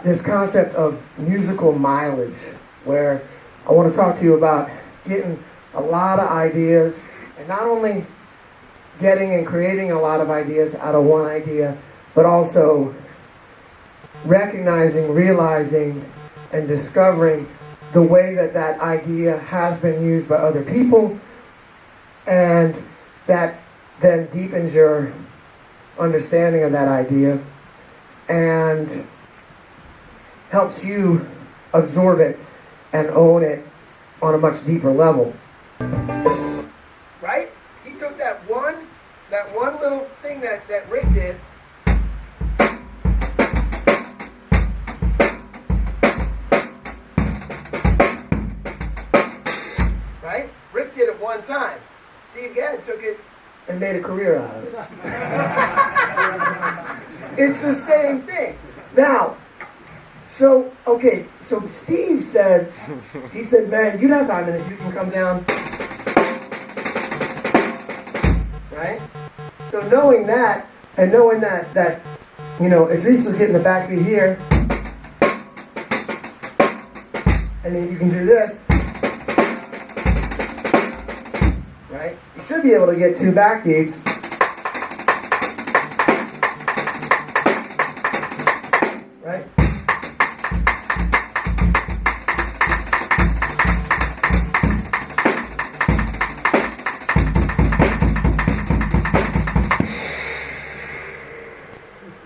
this concept of musical mileage, where I want to talk to you about getting a lot of ideas, and not only getting and creating a lot of ideas out of one idea, but also recognizing, realizing, and discovering the way that that idea has been used by other people, and that then deepens your understanding of that idea and helps you absorb it and own it on a much deeper level. Right? He took that one little thing that Rick did, right? Rick did it one time. Steve Gadd took it and made a career out of it. It's the same thing. Now, so Steve said, man, you'd have time and if you can come down. Right? So knowing that, and knowing that Idris was getting the backbeat here, and then you can do this, right? You should be able to get two backbeats. Right?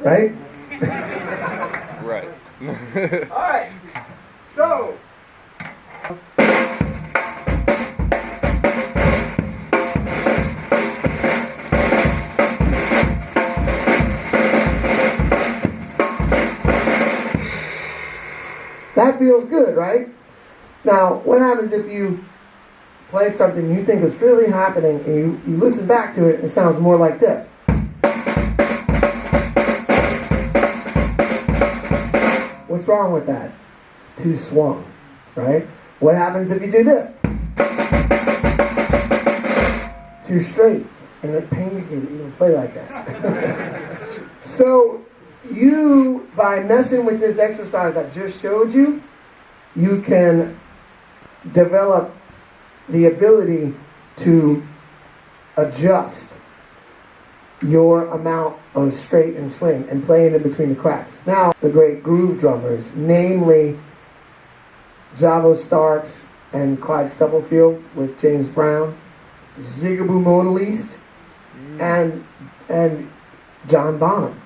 Right? Right. All right. So, that feels good, right? Now, what happens if you play something you think is really happening and you listen back to it and it sounds more like this? What's wrong with that? It's too swung, right? What happens if you do this? Too straight. And it pains me to even play like that. So, you, by messing with this exercise I just showed you, you can develop the ability to adjust your amount of straight and swing and playing in between the cracks. Now, the great groove drummers, namely Javo Starks and Clyde Stubblefield with James Brown, Zigaboo Modaliste, and John Bonham.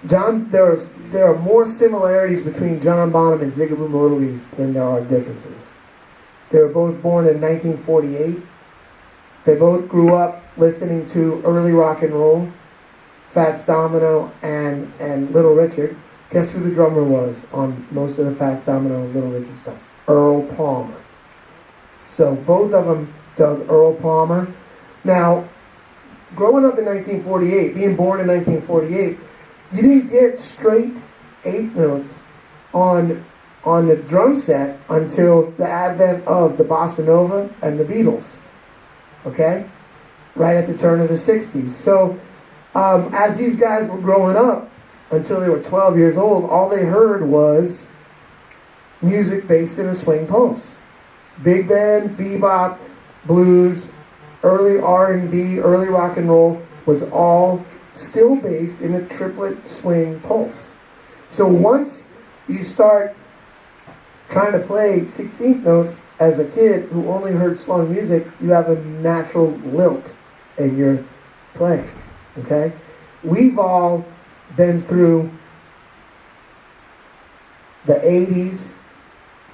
There are more similarities between John Bonham and Zigaboo Modaliste than there are differences. They were both born in 1948. They both grew up listening to early rock and roll, Fats Domino and Little Richard. Guess who the drummer was on most of the Fats Domino and Little Richard stuff? Earl Palmer. So both of them dug Earl Palmer. Now, growing up in 1948, being born in 1948, you didn't get straight eighth notes on the drum set until the advent of the Bossa Nova and the Beatles. Okay? Right at the turn of the 60s. So, as these guys were growing up, until they were 12 years old, all they heard was music based in a swing pulse. Big band, bebop, blues, early R&B, early rock and roll was all still based in a triplet swing pulse. So once you start trying to play 16th notes as a kid who only heard slow music, you have a natural lilt in your playing. Okay? We've all been through the 80s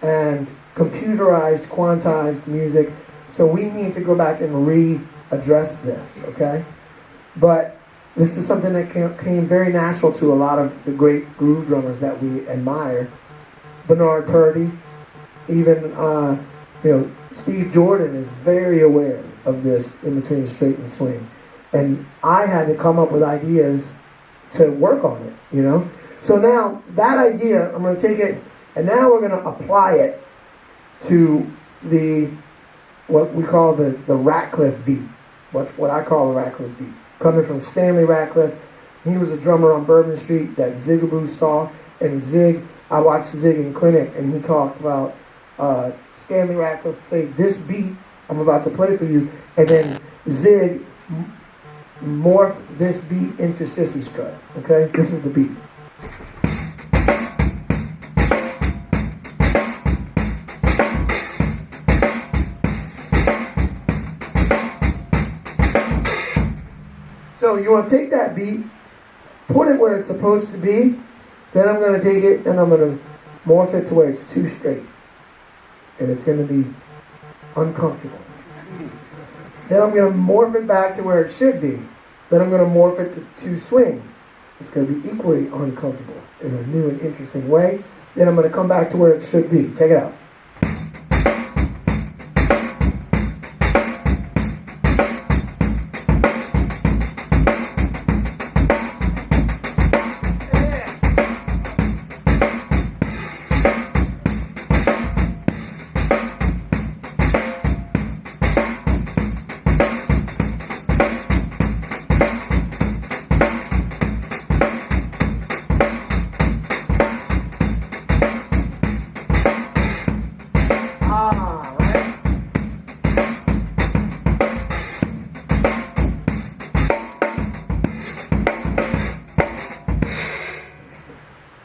and computerized, quantized music, so we need to go back and readdress this, okay? But this is something that came very natural to a lot of the great groove drummers that we admire. Bernard Purdy, even Steve Jordan is very aware of this in between straight and swing. And I had to come up with ideas to work on it, So now, that idea, I'm going to take it, and now we're going to apply it to what we call the Ratcliffe beat, what I call the Ratcliffe beat. Coming from Stanley Ratcliffe, he was a drummer on Bourbon Street that Zigaboo saw, and Zig I watched Zig in clinic, and he talked about Stanley Ratcliffe played this beat I'm about to play for you, and then Zig morphed this beat into Sissy Strut. Okay, this is the beat. So you want to take that beat, put it where it's supposed to be, then I'm going to take it and I'm going to morph it to where it's too straight. And it's going to be uncomfortable. Then I'm going to morph it back to where it should be. Then I'm going to morph it to swing. It's going to be equally uncomfortable in a new and interesting way. Then I'm going to come back to where it should be. Check it out.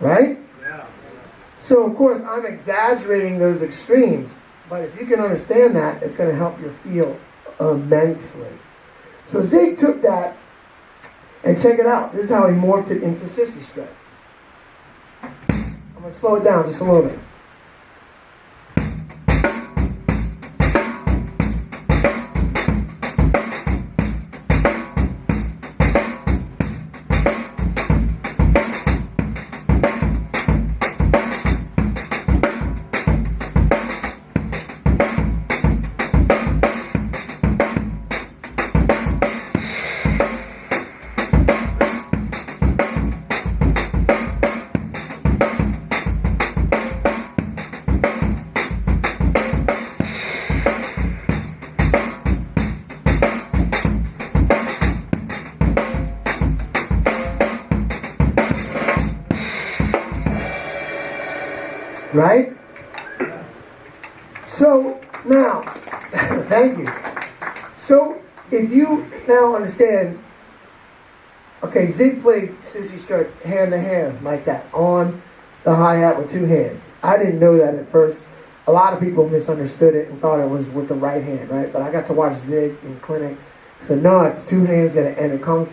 Right? Yeah. So, of course, I'm exaggerating those extremes, but if you can understand that, it's going to help your feel immensely. So Zig took that, and check it out. This is how he morphed it into Sissy Strut. I'm going to slow it down just a little bit. Right? So, now, thank you. So, if you now understand, okay, Zig played Sissy Strut hand to hand like that on the hi-hat with two hands. I didn't know that at first. A lot of people misunderstood it and thought it was with the right hand, right? But I got to watch Zig in clinic. So, no, it's two hands and it comes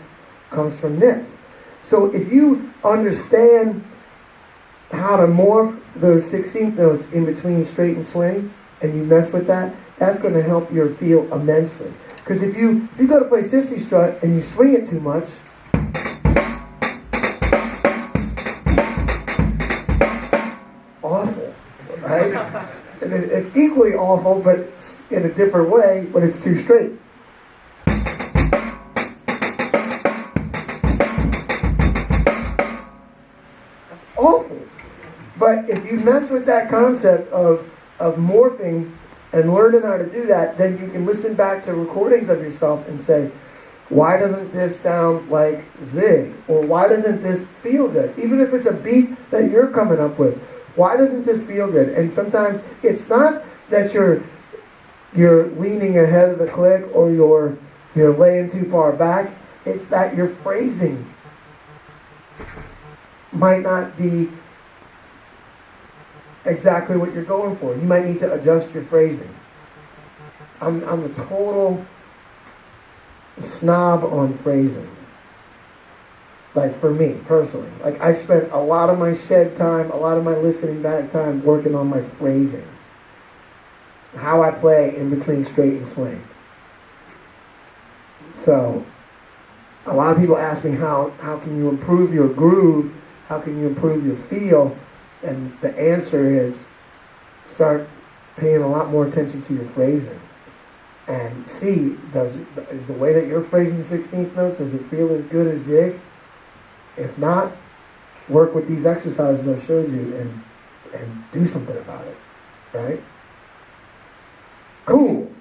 from this. So, if you understand how to morph those 16th notes in between straight and swing, and you mess with that, that's going to help your feel immensely. Because if you go to play Sissy Strut and you swing it too much, awful, right? It's equally awful, but in a different way when it's too straight. That's awful. But if you mess with that concept of morphing and learning how to do that, then you can listen back to recordings of yourself and say, why doesn't this sound like Zig? Or why doesn't this feel good? Even if it's a beat that you're coming up with, why doesn't this feel good? And sometimes it's not that you're leaning ahead of the click or you're laying too far back. It's that your phrasing might not be exactly what you're going for. You might need to adjust your phrasing. I'm a total snob on phrasing. Like for me, personally. Like I spent a lot of my shed time, a lot of my listening back time working on my phrasing. How I play in between straight and swing. So, a lot of people ask me how can you improve your groove? How can you improve your feel? And the answer is start paying a lot more attention to your phrasing. And see, is the way that you're phrasing 16th notes, does it feel as good as Zig? If not, work with these exercises I showed you and do something about it. Right? Cool.